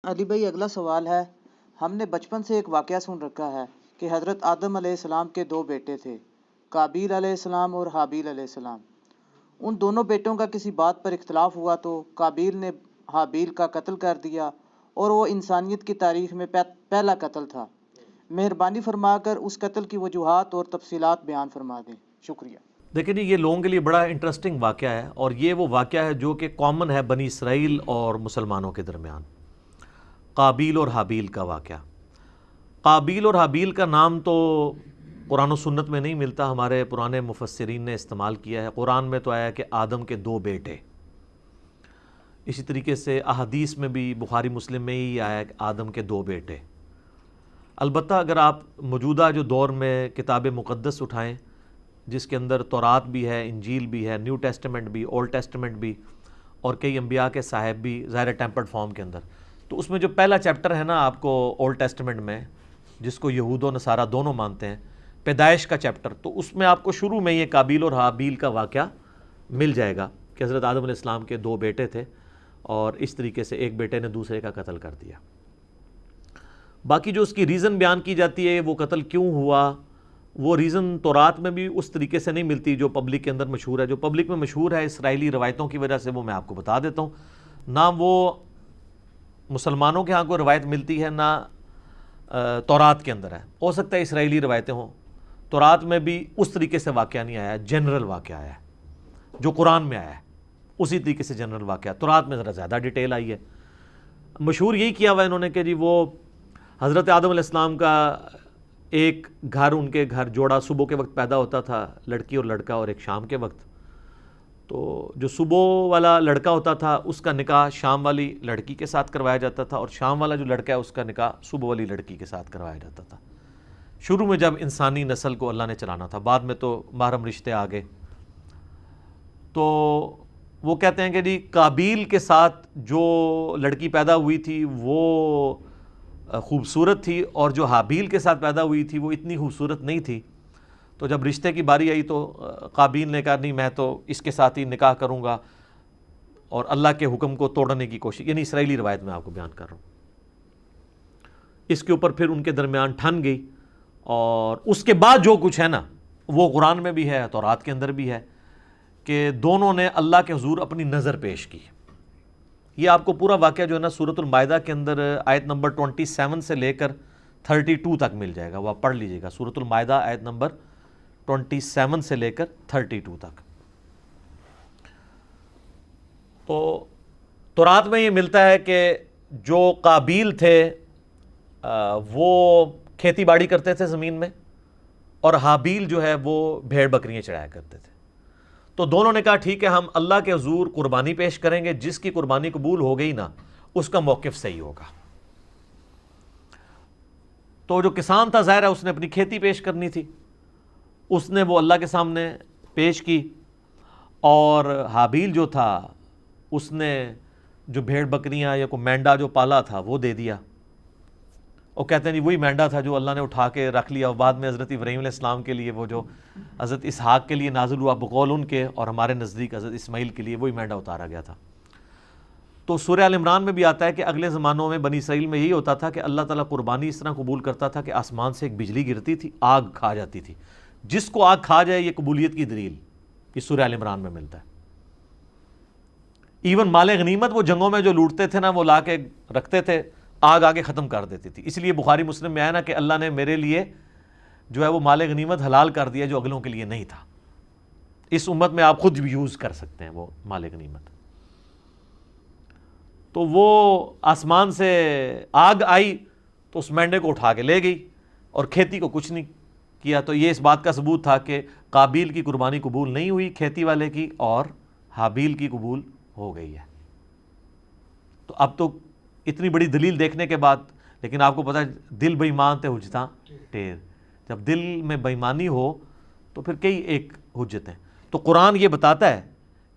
علی بھائی اگلا سوال ہے۔ ہم نے بچپن سے ایک واقعہ سن رکھا ہے کہ حضرت آدم علیہ السلام کے دو بیٹے تھے، قابیل علیہ السلام اور حابیل علیہ السلام۔ ان دونوں بیٹوں کا کسی بات پر اختلاف ہوا تو قابیل نے حابیل کا قتل کر دیا اور وہ انسانیت کی تاریخ میں پہلا قتل تھا۔ مہربانی فرما کر اس قتل کی وجوہات اور تفصیلات بیان فرما دیں، شکریہ۔ دیکھیں جی، یہ لوگوں کے لیے بڑا انٹرسٹنگ واقعہ ہے، اور یہ وہ واقعہ ہے جو کہ کامن ہے بنی اسرائیل اور مسلمانوں کے درمیان۔ قابیل اور حابیل کا واقعہ۔ قابیل اور حابیل کا نام تو قرآن و سنت میں نہیں ملتا، ہمارے پرانے مفسرین نے استعمال کیا ہے۔ قرآن میں تو آیا کہ آدم کے دو بیٹے، اسی طریقے سے احادیث میں بھی بخاری مسلم میں ہی آیا کہ آدم کے دو بیٹے۔ البتہ اگر آپ موجودہ جو دور میں کتاب مقدس اٹھائیں، جس کے اندر تورات بھی ہے، انجیل بھی ہے، نیو ٹیسٹمنٹ بھی، اولڈ ٹیسٹمنٹ بھی، اور کئی انبیاء کے صاحب بھی ظاہر ٹیمپرڈ فارم کے اندر، تو اس میں جو پہلا چیپٹر ہے نا آپ کو اولڈ ٹیسٹمنٹ میں، جس کو یہود و نصارہ دونوں مانتے ہیں، پیدائش کا چیپٹر، تو اس میں آپ کو شروع میں یہ قابیل اور حابیل کا واقعہ مل جائے گا کہ حضرت آدم علیہ السلام کے دو بیٹے تھے، اور اس طریقے سے ایک بیٹے نے دوسرے کا قتل کر دیا۔ باقی جو اس کی ریزن بیان کی جاتی ہے وہ قتل کیوں ہوا، وہ ریزن تورات میں بھی اس طریقے سے نہیں ملتی جو پبلک کے اندر مشہور ہے۔ جو پبلک میں مشہور ہے اسرائیلی روایتوں کی وجہ سے، وہ میں آپ کو بتا دیتا ہوں۔ نہ وہ مسلمانوں کے ہاں کوئی روایت ملتی ہے، نہ تورات کے اندر ہے۔ ہو سکتا ہے اسرائیلی روایتیں ہوں، تورات میں بھی اس طریقے سے واقعہ نہیں آیا ہے، جنرل واقعہ آیا ہے جو قرآن میں آیا ہے، اسی طریقے سے جنرل واقعہ۔ تورات میں ذرا زیادہ ڈیٹیل آئی ہے۔ مشہور یہی کیا ہوا انہوں نے کہ جی وہ حضرت آدم علیہ السلام کا ایک گھر، ان کے گھر جوڑا صبح کے وقت پیدا ہوتا تھا، لڑکی اور لڑکا، اور ایک شام کے وقت۔ تو جو صبح والا لڑکا ہوتا تھا اس کا نکاح شام والی لڑکی کے ساتھ کروایا جاتا تھا، اور شام والا جو لڑکا ہے اس کا نکاح صبح والی لڑکی کے ساتھ کروایا جاتا تھا، شروع میں جب انسانی نسل کو اللہ نے چلانا تھا۔ بعد میں تو محرم رشتے آ گئے۔ تو وہ کہتے ہیں کہ جی قابیل کے ساتھ جو لڑکی پیدا ہوئی تھی وہ خوبصورت تھی، اور جو حابیل کے ساتھ پیدا ہوئی تھی وہ اتنی خوبصورت نہیں تھی۔ تو جب رشتے کی باری آئی تو قابیل نے کہا نہیں، میں تو اس کے ساتھ ہی نکاح کروں گا، اور اللہ کے حکم کو توڑنے کی کوشش، یعنی اسرائیلی روایت میں آپ کو بیان کر رہا ہوں۔ اس کے اوپر پھر ان کے درمیان ٹھن گئی، اور اس کے بعد جو کچھ ہے نا وہ قرآن میں بھی ہے، تورات کے اندر بھی ہے، کہ دونوں نے اللہ کے حضور اپنی نظر پیش کی۔ یہ آپ کو پورا واقعہ جو ہے نا سورۃ المائدہ کے اندر آیت نمبر 27 سے لے کر 32 تک مل جائے گا، وہ آپ پڑھ لیجئے گا۔ سورۃ المائدہ آیت نمبر 27 سے لے کر 32 تک۔ تو تورات میں یہ ملتا ہے کہ جو قابیل تھے وہ کھیتی باڑی کرتے تھے زمین میں، اور حابیل جو ہے وہ بھیڑ بکریاں چڑھایا کرتے تھے۔ تو دونوں نے کہا ٹھیک ہے، ہم اللہ کے حضور قربانی پیش کریں گے، جس کی قربانی قبول ہو گئی نا اس کا موقف صحیح ہوگا۔ تو جو کسان تھا ظاہر ہے اس نے اپنی کھیتی پیش کرنی تھی، اس نے وہ اللہ کے سامنے پیش کی، اور حابیل جو تھا اس نے جو بھیڑ بکریاں یا کوئی مینڈا جو پالا تھا وہ دے دیا۔ وہ کہتے ہیں جی وہی مینڈا تھا جو اللہ نے اٹھا کے رکھ لیا، اور بعد میں حضرت ابراہیم علیہ السلام کے لیے وہ جو حضرت اسحاق کے لیے نازل ہوا بقول ان کے، اور ہمارے نزدیک حضرت اسماعیل کے لیے وہی مینڈا اتارا گیا تھا۔ تو سورہ آل عمران میں بھی آتا ہے کہ اگلے زمانوں میں بنی اسرائیل میں یہی ہوتا تھا کہ اللہ تعالیٰ قربانی اس طرح قبول کرتا تھا کہ آسمان سے ایک بجلی گرتی تھی، آگ کھا جاتی تھی۔ جس کو آگ کھا جائے یہ قبولیت کی دلیل، یہ سورہ آل عمران میں ملتا ہے۔ ایون مال غنیمت وہ جنگوں میں جو لوٹتے تھے نا وہ لا کے رکھتے تھے، آگ آگے ختم کر دیتی تھی۔ اس لیے بخاری مسلم میں آیا نا کہ اللہ نے میرے لیے جو ہے وہ مال غنیمت حلال کر دیا جو اگلوں کے لیے نہیں تھا۔ اس امت میں آپ خود بھی یوز کر سکتے ہیں وہ مال غنیمت۔ تو وہ آسمان سے آگ آئی تو اس مینڈے کو اٹھا کے لے گئی، اور کھیتی کو کچھ نہیں کیا۔ تو یہ اس بات کا ثبوت تھا کہ قابیل کی قربانی قبول نہیں ہوئی کھیتی والے کی، اور حابیل کی قبول ہو گئی ہے۔ تو اب تو اتنی بڑی دلیل دیکھنے کے بعد، لیکن آپ کو پتہ ہے دل بے ایمان تے حجتاں ٹھیر، جب دل میں بے ایمانی ہو تو پھر کئی ایک حجتیں۔ تو قرآن یہ بتاتا ہے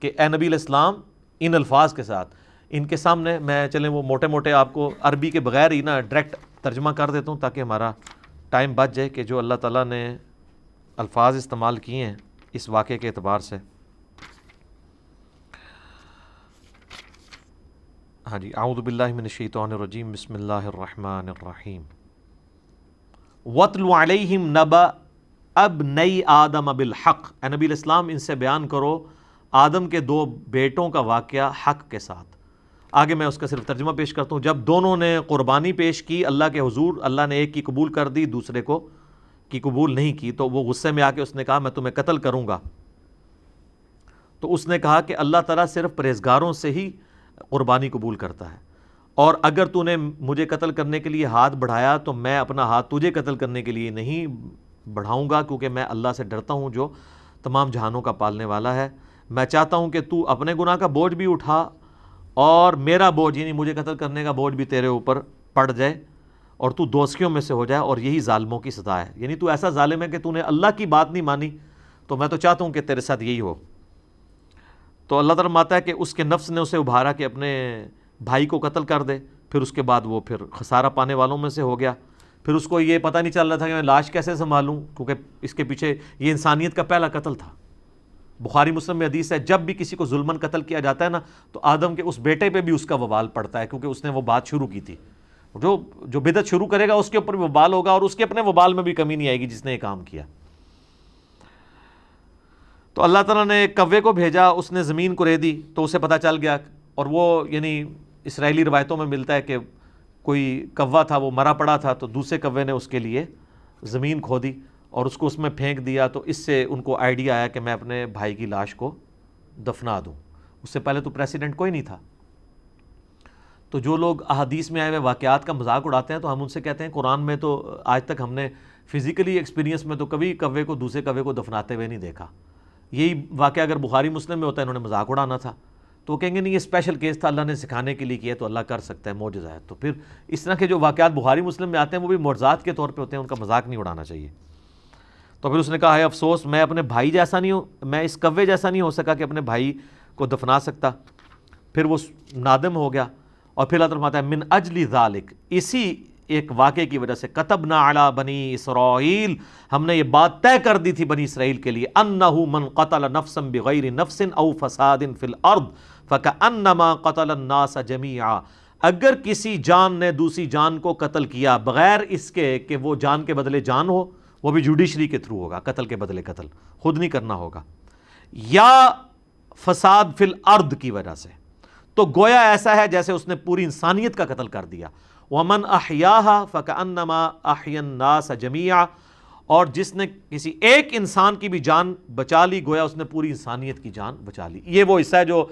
کہ اے نبی علیہ السلام ان الفاظ کے ساتھ، ان کے سامنے میں چلیں وہ موٹے موٹے آپ کو عربی کے بغیر ہی نا ڈائریکٹ ترجمہ کر دیتا ہوں تاکہ ہمارا ٹائم بچ جائے، کہ جو اللہ تعالیٰ نے الفاظ استعمال کیے ہیں اس واقعے کے اعتبار سے۔ ہاں جی، اعوذ باللہ من الشیطان الرجیم، بسم اللہ الرحمن الرحیم۔ وَاتْلُ عَلَيْهِمْ نَبَأَ ابْنَيْ آدَمَ بِالْحَقِّ، اے نبی علیہ السلام ان سے بیان کرو آدم کے دو بیٹوں کا واقعہ حق کے ساتھ۔ آگے میں اس کا صرف ترجمہ پیش کرتا ہوں۔ جب دونوں نے قربانی پیش کی اللہ کے حضور، اللہ نے ایک کی قبول کر دی، دوسرے کو کی قبول نہیں کی، تو وہ غصے میں آ کے اس نے کہا میں تمہیں قتل کروں گا۔ تو اس نے کہا کہ اللہ تعالیٰ صرف پرہیزگاروں سے ہی قربانی قبول کرتا ہے، اور اگر تو نے مجھے قتل کرنے کے لیے ہاتھ بڑھایا تو میں اپنا ہاتھ تجھے قتل کرنے کے لیے نہیں بڑھاؤں گا، کیونکہ میں اللہ سے ڈرتا ہوں جو تمام جہانوں کا پالنے والا ہے۔ میں چاہتا ہوں کہ تو اپنے گناہ کا بوجھ بھی اٹھا اور میرا بوجھ، یعنی مجھے قتل کرنے کا بوجھ بھی تیرے اوپر پڑ جائے، اور تو دوزخیوں میں سے ہو جائے، اور یہی ظالموں کی سزا ہے۔ یعنی تو ایسا ظالم ہے کہ تو نے اللہ کی بات نہیں مانی، تو میں تو چاہتا ہوں کہ تیرے ساتھ یہی ہو۔ تو اللہ تعالیٰ فرماتا ہے کہ اس کے نفس نے اسے ابھارا کہ اپنے بھائی کو قتل کر دے، پھر اس کے بعد وہ پھر خسارہ پانے والوں میں سے ہو گیا۔ پھر اس کو یہ پتہ نہیں چل رہا تھا کہ میں لاش کیسے سنبھالوں، کیونکہ اس کے پیچھے یہ انسانیت کا پہلا قتل تھا۔ بخاری مسلم میں حدیث ہے جب بھی کسی کو ظلماً قتل کیا جاتا ہے نا، تو آدم کے اس بیٹے پہ بھی اس کا وبال پڑتا ہے، کیونکہ اس نے وہ بات شروع کی تھی۔ جو بدعت شروع کرے گا اس کے اوپر بھی وبال ہوگا، اور اس کے اپنے وبال میں بھی کمی نہیں آئے گی جس نے یہ کام کیا۔ تو اللہ تعالیٰ نے ایک کوے کو بھیجا، اس نے زمین کو ریدی تو اسے پتہ چل گیا، اور وہ یعنی اسرائیلی روایتوں میں ملتا ہے کہ کوئی کوا تھا وہ مرا پڑا تھا، تو دوسرے کوے نے اس کے لیے زمین کھودی اور اس کو اس میں پھینک دیا، تو اس سے ان کو آئیڈیا آیا کہ میں اپنے بھائی کی لاش کو دفنا دوں۔ اس سے پہلے تو پریسیڈنٹ کوئی نہیں تھا۔ تو جو لوگ احادیث میں آئے ہوئے واقعات کا مذاق اڑاتے ہیں تو ہم ان سے کہتے ہیں قرآن میں تو آج تک ہم نے فزیکلی ایکسپیرینس میں تو کبھی کوے کو دوسرے کوے کو دفناتے ہوئے نہیں دیکھا۔ یہی واقعہ اگر بخاری مسلم میں ہوتا ہے انہوں نے مذاق اڑانا تھا، تو وہ کہیں گے نہیں یہ اسپیشل کیس تھا، اللہ نے سکھانے کے لیے کیا تو اللہ کر سکتا ہے، معجزہ ہے۔ تو پھر اس طرح کے جو واقعات بخاری مسلم میں آتے ہیں وہ بھی معجزات کے طور پہ ہوتے ہیں، ان کا مذاق نہیں اڑانا چاہیے۔ تو پھر اس نے کہا ہے افسوس، میں اپنے بھائی جیسا نہیں ہوں، میں اس کوے جیسا نہیں ہو سکا کہ اپنے بھائی کو دفنا سکتا۔ پھر وہ نادم ہو گیا، اور پھر اللہ تعالیٰ فرماتا ہے من اجل ذالک، اسی ایک واقعے کی وجہ سے کتبنا علی بنی اسرائیل، ہم نے یہ بات طے کر دی تھی بنی اسرائیل کے لیے، انہ من قتل نفسا بغیر نفس او فساد فی الارض فکأنما قتل الناس جمیعا، اگر کسی جان نے دوسری جان کو قتل کیا بغیر اس کے کہ وہ جان کے بدلے جان ہو، وہ بھی جوڈیشری کے تھرو ہوگا، قتل کے بدلے قتل خود نہیں کرنا ہوگا، یا فساد فی الارض کی وجہ سے، تو گویا ایسا ہے جیسے اس نے پوری انسانیت کا قتل کر دیا۔ وَمَنْ أَحْيَاهَا فَكَأَنَّمَا أَحْيَا النَّاسَ جَمِيعًا، اور جس نے کسی ایک انسان کی بھی جان بچا لی گویا اس نے پوری انسانیت کی جان بچا لی۔ یہ وہ حصہ ہے جو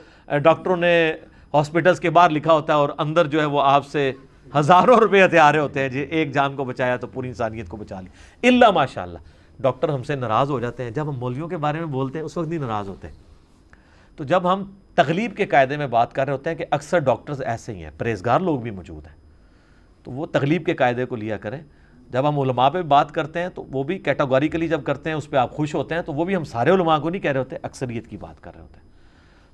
ڈاکٹروں نے ہاسپٹلس کے باہر لکھا ہوتا ہے، اور اندر جو ہے وہ آپ سے ہزاروں روپے ہتھیارے ہوتے ہیں، جی ایک جان کو بچایا تو پوری انسانیت کو بچا لی۔ الا ماشاء اللہ، ڈاکٹر ہم سے ناراض ہو جاتے ہیں جب ہم مولویوں کے بارے میں بولتے ہیں، اس وقت نہیں ناراض ہوتے۔ تو جب ہم تغلیب کے قاعدے میں بات کر رہے ہوتے ہیں کہ اکثر ڈاکٹرز ایسے ہی ہیں، پرہیزگار لوگ بھی موجود ہیں، تو وہ تغلیب کے قاعدے کو لیا کریں۔ جب ہم علماء پہ بات کرتے ہیں تو وہ بھی کیٹاگوریکلی جب کرتے ہیں، اس پہ آپ خوش ہوتے ہیں، تو وہ بھی ہم سارے علماء کو نہیں کہہ رہے ہوتے، اکثریت کی بات کر رہے ہوتے ہیں۔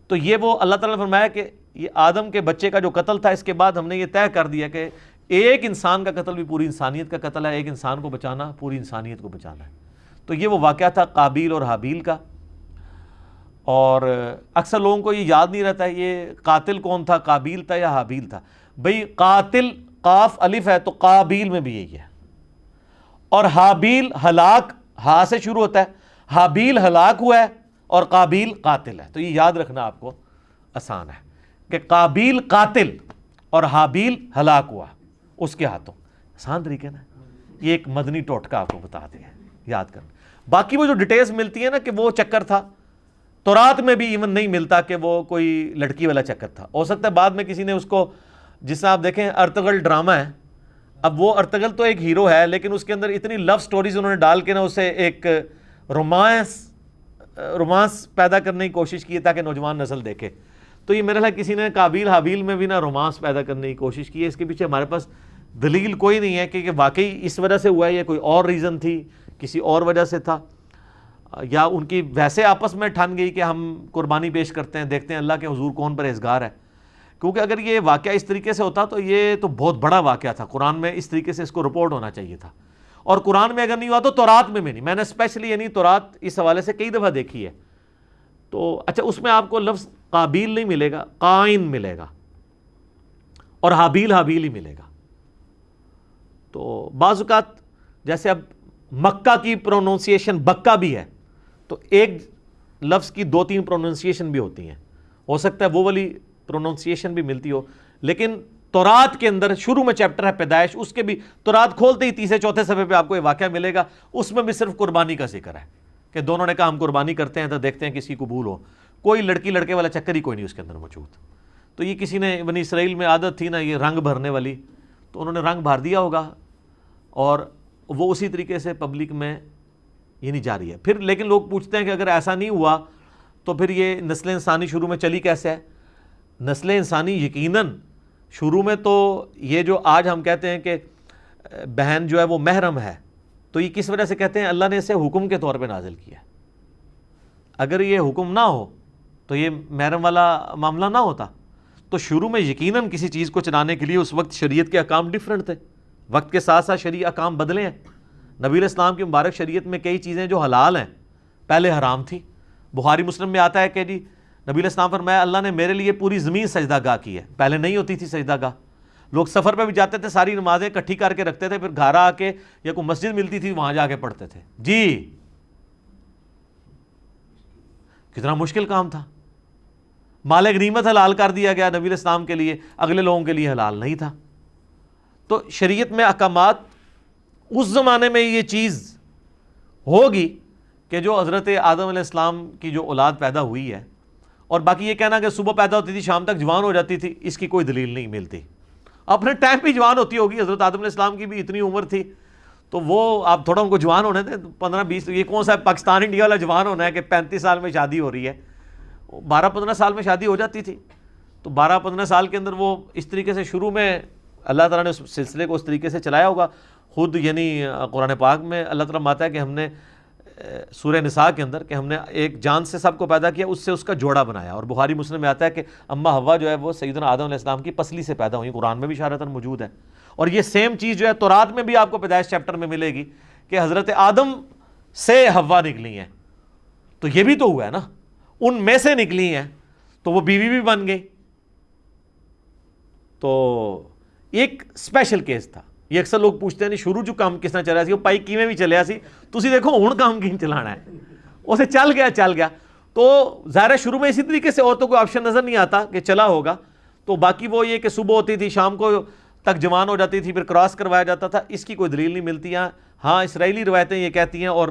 تو یہ وہ اللہ تعالیٰ نے فرمایا کہ یہ آدم کے بچے کا جو قتل تھا، اس کے بعد ہم نے یہ طے کر دیا کہ ایک انسان کا قتل بھی پوری انسانیت کا قتل ہے، ایک انسان کو بچانا پوری انسانیت کو بچانا ہے۔ تو یہ وہ واقعہ تھا قابیل اور حابیل کا، اور اکثر لوگوں کو یہ یاد نہیں رہتا ہے یہ قاتل کون تھا، قابیل تھا یا حابیل تھا۔ بھئی قاتل قاف الف ہے تو قابیل میں بھی یہی ہے، اور حابیل ہلاک ہا سے شروع ہوتا ہے، حابیل ہلاک ہوا ہے اور قابیل قاتل ہے۔ تو یہ یاد رکھنا آپ کو آسان ہے کہ قابیل قاتل اور حابیل ہلاک ہوا اس کے ہاتھوں، آسان طریقے نا۔ یہ ایک مدنی ٹوٹکہ آپ کو بتا دیا، یاد کرنا۔ باقی وہ جو ڈیٹیلز ملتی ہے نا کہ وہ چکر تھا، تورات میں بھی ایون نہیں ملتا کہ وہ کوئی لڑکی والا چکر تھا، ہو سکتا ہے بعد میں کسی نے اس کو، جس سے آپ دیکھیں ارطغرل ڈرامہ ہے، اب وہ ارطغرل تو ایک ہیرو ہے لیکن اس کے اندر اتنی لو سٹوریز انہوں نے ڈال کے نا اسے ایک رومانس پیدا کرنے کی کوشش کی ہے تاکہ نوجوان نسل دیکھے۔ تو یہ میرے خیال کسی نے قابیل حابیل میں بھی نا رومانس پیدا کرنے کی کوشش کی ہے، اس کے پیچھے ہمارے پاس دلیل کوئی نہیں ہے کہ واقعی اس وجہ سے ہوا ہے یا کوئی اور ریزن تھی، کسی اور وجہ سے تھا، یا ان کی ویسے آپس میں ٹھن گئی کہ ہم قربانی پیش کرتے ہیں، دیکھتے ہیں اللہ کے حضور کون پرہیزگار ہے۔ کیونکہ اگر یہ واقعہ اس طریقے سے ہوتا تو یہ تو بہت بڑا واقعہ تھا، قرآن میں اس طریقے سے اس کو رپورٹ ہونا چاہیے تھا، اور قرآن میں اگر نہیں ہوا تو تورات میں نہیں۔ میں نے اسپیشلی یعنی تورات اس حوالے سے کئی دفعہ دیکھی ہے، تو اچھا اس میں آپ کو لفظ قابیل نہیں ملے گا، قائن ملے گا، اور حابیل حابیل ہی ملے گا. تو بعض اوقات جیسے اب مکہ کی پروننسیشن بکہ بھی ہے, تو ایک لفظ کی 2-3 پروننسیشن بھی ہوتی ہیں, ہو سکتا ہے وہ والی پروننسیشن بھی ملتی ہو. لیکن تورات کے اندر شروع میں چیپٹر ہے پیدائش, اس کے بھی تورات کھولتے ہی 3-4 صفحے پہ آپ کو یہ واقعہ ملے گا, اس میں بھی صرف قربانی کا ذکر ہے کہ دونوں نے کہا ہم قربانی کرتے ہیں تو دیکھتے ہیں کس کی قبول ہو. کوئی لڑکی لڑکے والا چکر ہی کوئی نہیں اس کے اندر موجود. تو یہ کسی نے بنی اسرائیل میں عادت تھی نا یہ رنگ بھرنے والی, تو انہوں نے رنگ بھر دیا ہوگا اور وہ اسی طریقے سے پبلک میں یہ نہیں جاری ہے. پھر لیکن لوگ پوچھتے ہیں کہ اگر ایسا نہیں ہوا تو پھر یہ نسل انسانی شروع میں چلی کیسے ہے؟ نسل انسانی یقیناً شروع میں تو یہ جو آج ہم کہتے ہیں کہ بہن جو ہے وہ محرم ہے, تو یہ کس وجہ سے کہتے ہیں؟ اللہ نے اسے حکم کے طور پہ نازل کیا ہے. اگر یہ حکم نہ ہو تو یہ محرم والا معاملہ نہ ہوتا. تو شروع میں یقیناً کسی چیز کو چلانے کے لیے اس وقت شریعت کے احکام ڈیفرنٹ تھے, وقت کے ساتھ ساتھ شرعی احکام بدلے ہیں. نبی علیہ السلام کی مبارک شریعت میں کئی چیزیں جو حلال ہیں پہلے حرام تھی. بخاری مسلم میں آتا ہے کہ جی نبی علیہ السلام فرمایا اللہ نے میرے لیے پوری زمین سجدہ گاہ کی ہے, پہلے نہیں ہوتی تھی سجدہ گاہ. لوگ سفر پہ بھی جاتے تھے, ساری نمازیں اکٹھی کر کے رکھتے تھے, پھر گھر آ کے یا کوئی مسجد ملتی تھی وہاں جا کے پڑھتے تھے. جی کتنا مشکل کام تھا. مال غنیمت حلال کر دیا گیا نبی علیہ السلام کے لیے, اگلے لوگوں کے لیے حلال نہیں تھا. تو شریعت میں احکامات اس زمانے میں یہ چیز ہوگی کہ جو حضرت آدم علیہ السلام کی جو اولاد پیدا ہوئی ہے, اور باقی یہ کہنا کہ صبح پیدا ہوتی تھی شام تک جوان ہو جاتی تھی, اس کی کوئی دلیل نہیں ملتی. اپنے ٹائم پہ جوان ہوتی ہوگی, حضرت آدم علیہ السلام کی بھی اتنی عمر تھی, تو وہ آپ تھوڑا ان کو جوان ہونے تھے 15-20. یہ کون سا پاکستان انڈیا والا جوان ہونا ہے کہ 35 سال میں شادی ہو رہی ہے؟ 12-15 سال میں شادی ہو جاتی تھی. تو 12-15 سال کے اندر وہ اس طریقے سے شروع میں اللہ تعالیٰ نے اس سلسلے کو اس طریقے سے چلایا ہوگا. خود یعنی قرآن پاک میں اللہ تعالیٰ ماتا ہے کہ ہم نے سورہ نساء کے اندر کہ ہم نے ایک جان سے سب کو پیدا کیا, اس سے اس کا جوڑا بنایا. اور بخاری مسلم میں آتا ہے کہ اما حوا جو ہے وہ سیدنا آدم علیہ السلام کی پسلی سے پیدا ہوئی, قرآن میں بھی اشارتاً موجود ہے. اور یہ سیم چیز جو ہے تورات میں بھی آپ کو پیدائش چیپٹر میں ملے گی کہ حضرت آدم سے حوا نکلی ہیں. تو یہ بھی تو ہوا ہے نا, ان میں سے نکلی ہیں تو وہ بیوی بھی بن گئی. تو ایک اسپیشل کیس تھا. یہ اکثر لوگ پوچھتے ہیں نہیں شروع جو کام کس طرح چلیا سی, وہ پائی کیویں بھی چلیا سی, تسی دیکھو ہن کام کیں چلانا ہے, اسے چل گیا. تو ظاہر ہے شروع میں اسی طریقے سے عورتوں کو آپشن نظر نہیں آتا کہ چلا ہوگا. تو باقی وہ یہ کہ صبح ہوتی تھی شام کو تک جوان ہو جاتی تھی, پھر کراس کروایا جاتا تھا, اس کی کوئی دلیل نہیں ملتی. ہاں اسرائیلی روایتیں یہ کہتی ہیں, اور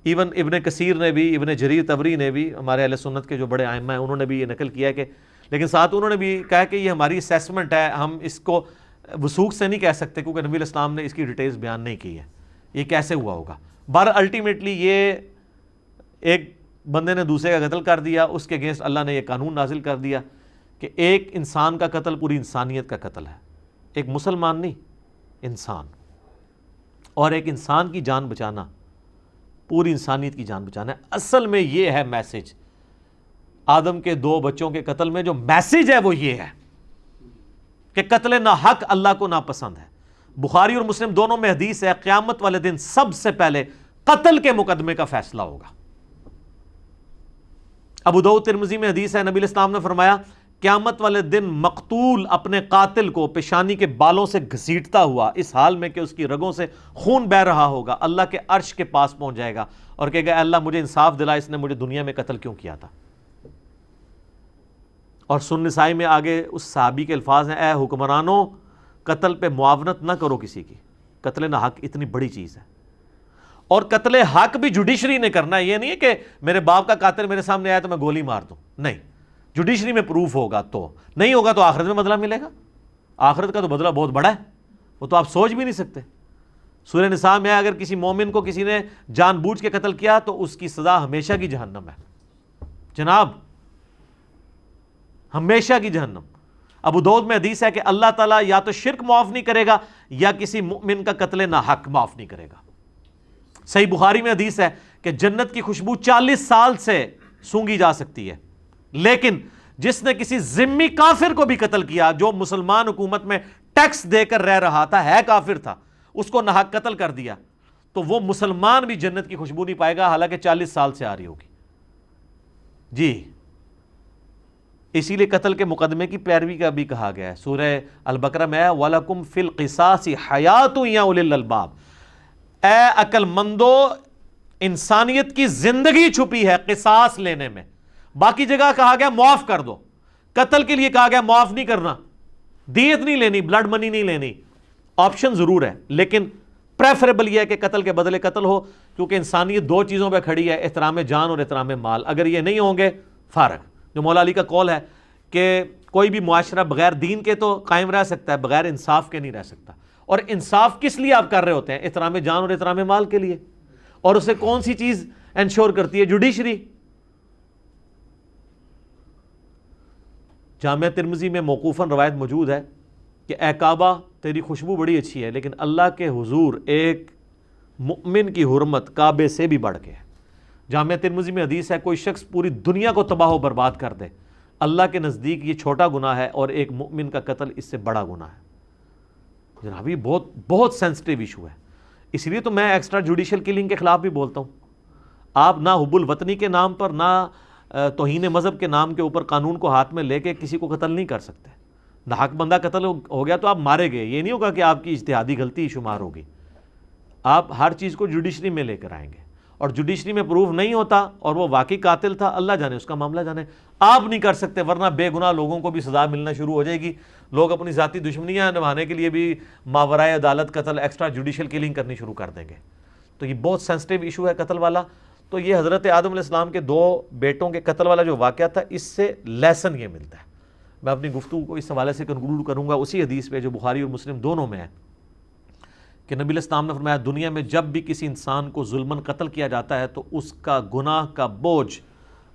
ایون ابن کثیر نے بھی, ابن جریر طبری نے بھی, ہمارے اہل سنت کے جو بڑے ائمہ ہیں انہوں نے بھی یہ نقل کیا ہے کہ, لیکن ساتھ انہوں نے بھی کہا کہ یہ ہماری اسیسمنٹ ہے, ہم اس کو وثوق سے نہیں کہہ سکتے کیونکہ نبی علیہ السلام نے اس کی ڈیٹیلز بیان نہیں کی ہے یہ کیسے ہوا ہوگا. الٹیمیٹلی یہ ایک بندے نے دوسرے کا قتل کر دیا, اس کے اگینسٹ اللہ نے یہ قانون نازل کر دیا کہ ایک انسان کا قتل پوری انسانیت کا قتل ہے, ایک مسلمان نہیں انسان, اور ایک انسان کی جان بچانا پوری انسانیت کی جان بچانا ہے. اصل میں یہ ہے میسج آدم کے 2 بچوں کے قتل میں, جو میسج ہے وہ یہ ہے کہ قتل نہ حق اللہ کو ناپسند ہے. بخاری اور مسلم دونوں میں حدیث ہے قیامت والے دن سب سے پہلے قتل کے مقدمے کا فیصلہ ہوگا. ابو داؤد ترمذی میں حدیث ہے نبی علیہ السلام نے فرمایا قیامت والے دن مقتول اپنے قاتل کو پیشانی کے بالوں سے گھسیٹتا ہوا اس حال میں کہ اس کی رگوں سے خون بہہ رہا ہوگا, اللہ کے عرش کے پاس پہنچ جائے گا اور کہے گا اللہ مجھے انصاف دلا, اس نے مجھے دنیا میں قتل کیوں کیا تھا. اور سنن نسائی میں آگے اس صحابی کے الفاظ ہیں, اے حکمرانوں قتل پہ معاونت نہ کرو کسی کی, قتل نہ حق اتنی بڑی چیز ہے. اور قتل حق بھی جوڈیشری نے کرنا ہے, یہ نہیں ہے کہ میرے باپ کا قاتل میرے سامنے آیا تو میں گولی مار دوں, نہیں, جوڈیشری میں پروف ہوگا, تو نہیں ہوگا تو آخرت میں بدلہ ملے گا. آخرت کا تو بدلہ بہت بڑا ہے, وہ تو آپ سوچ بھی نہیں سکتے. سورہ نساء میں اگر کسی مومن کو کسی نے جان بوجھ کے قتل کیا تو اس کی سزا ہمیشہ کی جہنم ہے جناب, ہمیشہ کی جہنم. ابو داؤد میں حدیث ہے کہ اللہ تعالیٰ یا تو شرک معاف نہیں کرے گا یا کسی مؤمن کا قتل نہ حق معاف نہیں کرے گا. صحیح بخاری میں حدیث ہے کہ جنت کی خوشبو 40 سال سے سونگی جا سکتی ہے, لیکن جس نے کسی ذمی کافر کو بھی قتل کیا جو مسلمان حکومت میں ٹیکس دے کر رہ رہا تھا, ہے کافر تھا, اس کو ناحق قتل کر دیا تو وہ مسلمان بھی جنت کی خوشبو نہیں پائے گا حالانکہ 40 سال سے آ رہی ہوگی. جی اسی لیے قتل کے مقدمے کی پیروی کا بھی کہا گیا ہے. سورہ البقرہ میں ہے وَلَكُمْ فِي الْقِصَاصِ حَيَاتٌ يَا أُولِي الْأَلْبَابِ, اے عقل مندو انسانیت کی زندگی چھپی ہے قصاص لینے میں. باقی جگہ کہا گیا معاف کر دو, قتل کے لیے کہا گیا معاف نہیں کرنا, دیت نہیں لینی, بلڈ منی نہیں لینی. آپشن ضرور ہے لیکن پریفریبل یہ ہے کہ قتل کے بدلے قتل ہو, کیونکہ انسانیت دو چیزوں پہ کھڑی ہے, احترام جان اور احترام مال. اگر یہ نہیں ہوں گے فارغ. جو مولا علی کا قول ہے کہ کوئی بھی معاشرہ بغیر دین کے تو قائم رہ سکتا ہے, بغیر انصاف کے نہیں رہ سکتا. اور انصاف کس لیے آپ کر رہے ہوتے ہیں؟ احترام جان اور احترام مال کے لیے. اور اسے کون سی چیز انشور کرتی ہے؟ جوڈیشری. جامعہ ترمذی میں موقوفاً روایت موجود ہے کہ اے کعبہ تیری خوشبو بڑی اچھی ہے, لیکن اللہ کے حضور ایک مؤمن کی حرمت کعبے سے بھی بڑھ کے ہے. جامعہ ترمذی میں حدیث ہے کوئی شخص پوری دنیا کو تباہ و برباد کر دے, اللہ کے نزدیک یہ چھوٹا گناہ ہے, اور ایک مؤمن کا قتل اس سے بڑا گناہ ہے. جناب یہ بہت بہت سینسٹیو ایشو ہے. اس لیے تو میں ایکسٹرا جوڈیشل کلنگ کے خلاف بھی بولتا ہوں. آپ نہ حب الوطنی کے نام پر, نہ توہین مذہب کے نام کے اوپر قانون کو ہاتھ میں لے کے کسی کو قتل نہیں کر سکتے. ناحق بندہ قتل ہو گیا تو آپ مارے گئے, یہ نہیں ہوگا کہ آپ کی اجتہادی غلطی شمار ہوگی. آپ ہر چیز کو جوڈیشری میں لے کر آئیں گے, اور جوڈیشری میں پروف نہیں ہوتا اور وہ واقعی قاتل تھا, اللہ جانے اس کا معاملہ جانے. آپ نہیں کر سکتے, ورنہ بے گناہ لوگوں کو بھی سزا ملنا شروع ہو جائے گی. لوگ اپنی ذاتی دشمنیاں نبھانے کے لیے بھی ماورائے عدالت قتل, ایکسٹرا جوڈیشل کلنگ کرنی شروع کر دیں گے. تو یہ بہت سینسٹیو ایشو ہے قتل والا. تو یہ حضرت آدم علیہ السلام کے دو بیٹوں کے قتل والا جو واقعہ تھا, اس سے لیسن یہ ملتا ہے. میں اپنی گفتگو کو اس حوالے سے کنکلوڈ کروں گا اسی حدیث پہ جو بخاری اور مسلم دونوں میں ہے کہ نبی علیہ السلام نے فرمایا دنیا میں جب بھی کسی انسان کو ظلماً قتل کیا جاتا ہے تو اس کا گناہ کا بوجھ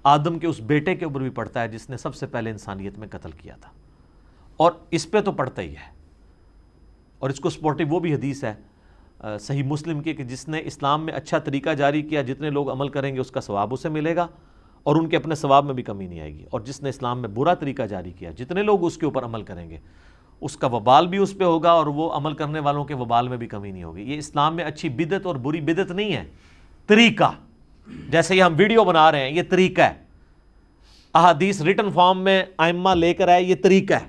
آدم کے اس بیٹے کے اوپر بھی پڑتا ہے جس نے سب سے پہلے انسانیت میں قتل کیا تھا. اور اس پہ تو پڑتا ہی ہے. اور اس کو سپورٹو وہ بھی حدیث ہے صحیح مسلم کی کہ جس نے اسلام میں اچھا طریقہ جاری کیا, جتنے لوگ عمل کریں گے اس کا ثواب اسے ملے گا, اور ان کے اپنے ثواب میں بھی کمی نہیں آئے گی. اور جس نے اسلام میں برا طریقہ جاری کیا, جتنے لوگ اس کے اوپر عمل کریں گے اس کا وبال بھی اس پہ ہوگا, اور وہ عمل کرنے والوں کے وبال میں بھی کمی نہیں ہوگی. یہ اسلام میں اچھی بدعت اور بری بدعت نہیں ہے, طریقہ. جیسے یہ ہم ویڈیو بنا رہے ہیں یہ طریقہ ہے, احادیث ریٹن فارم میں ائمہ لے کر آئے یہ طریقہ ہے,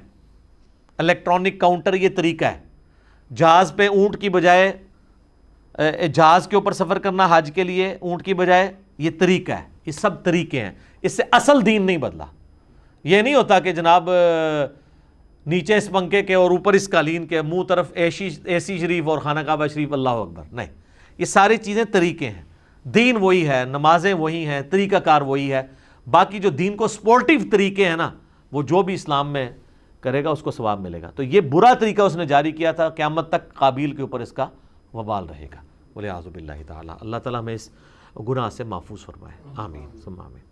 الیکٹرانک کاؤنٹر یہ طریقہ ہے, جہاز پہ اونٹ کی بجائے جہاز کے اوپر سفر کرنا حج کے لیے اونٹ کی بجائے یہ طریقہ ہے. یہ سب طریقے ہیں, اس سے اصل دین نہیں بدلا. یہ نہیں ہوتا کہ جناب نیچے اس پنکھے کے اور اوپر اس قالین کے, منہ طرف اے سی شریف اور خانہ کعبہ شریف, اللہ اکبر. نہیں, یہ ساری چیزیں طریقے ہیں. دین وہی ہے, نمازیں وہی ہیں, طریقہ کار وہی ہے. باقی جو دین کو سپورٹیو طریقے ہیں نا, وہ جو بھی اسلام میں کرے گا اس کو ثواب ملے گا. تو یہ برا طریقہ اس نے جاری کیا تھا, قیامت تک قابیل کے اوپر اس کا وبال رہے گا. وَلِعَاذُ بِاللَّهِ تعالیٰ. اللہ تعالیٰ ہمیں اس گناہ سے محفوظ فرمائے. آمین ثم آمین.